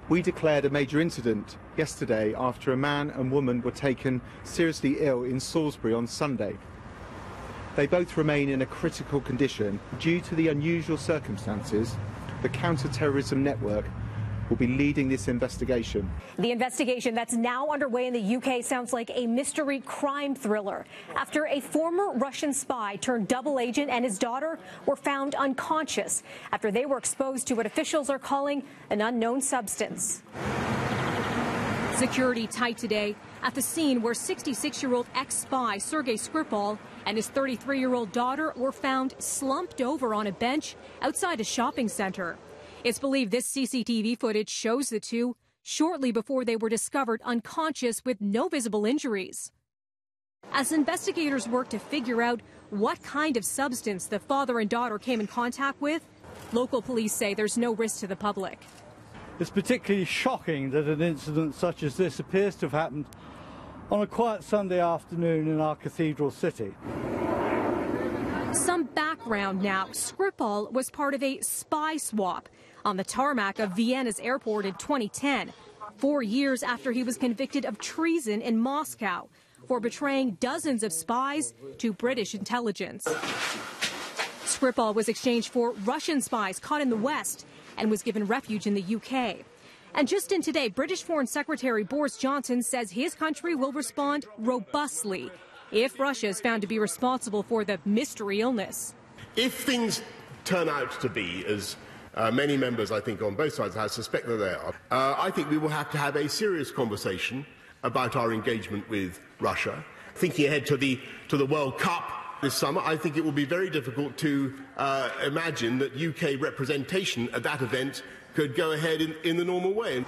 We declared a major incident yesterday after a man and woman were taken seriously ill in Salisbury on Sunday. They both remain in a critical condition. Due to the unusual circumstances, the counter-terrorism network will be leading this investigation. The investigation that's now underway in the UK sounds like a mystery crime thriller after a former Russian spy turned double agent and his daughter were found unconscious after they were exposed to what officials are calling an unknown substance. Security tight today at the scene where 66-year-old ex-spy Sergei Skripal and his 33-year-old daughter were found slumped over on a bench outside a shopping center. It's believed this CCTV footage shows the two shortly before they were discovered unconscious with no visible injuries. As investigators work to figure out what kind of substance the father and daughter came in contact with, local police say there's no risk to the public. It's particularly shocking that an incident such as this appears to have happened on a quiet Sunday afternoon in our cathedral city. Some background now. Skripal was part of a spy swap on the tarmac of Vienna's airport in 2010, 4 years after he was convicted of treason in Moscow for betraying dozens of spies to British intelligence. Skripal was exchanged for Russian spies caught in the West and was given refuge in the UK. And just in today, British Foreign Secretary Boris Johnson says his country will respond robustly if Russia is found to be responsible for the mystery illness. If things turn out to be as many members, I think, on both sides of the House suspect that they are, I think we will have to have a serious conversation about our engagement with Russia. Thinking ahead to the World Cup this summer, I think it will be very difficult to imagine that UK representation at that event could go ahead in the normal way.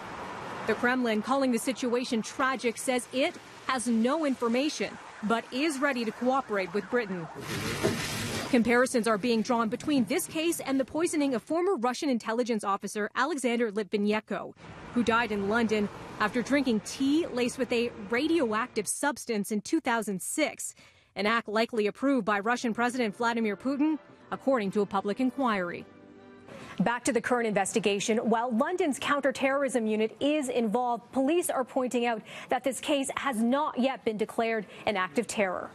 The Kremlin, calling the situation tragic, says it has no information but is ready to cooperate with Britain. Comparisons are being drawn between this case and the poisoning of former Russian intelligence officer Alexander Litvinenko, who died in London after drinking tea laced with a radioactive substance in 2006, an act likely approved by Russian President Vladimir Putin, according to a public inquiry. Back to the current investigation. While London's counterterrorism unit is involved, police are pointing out that this case has not yet been declared an act of terror.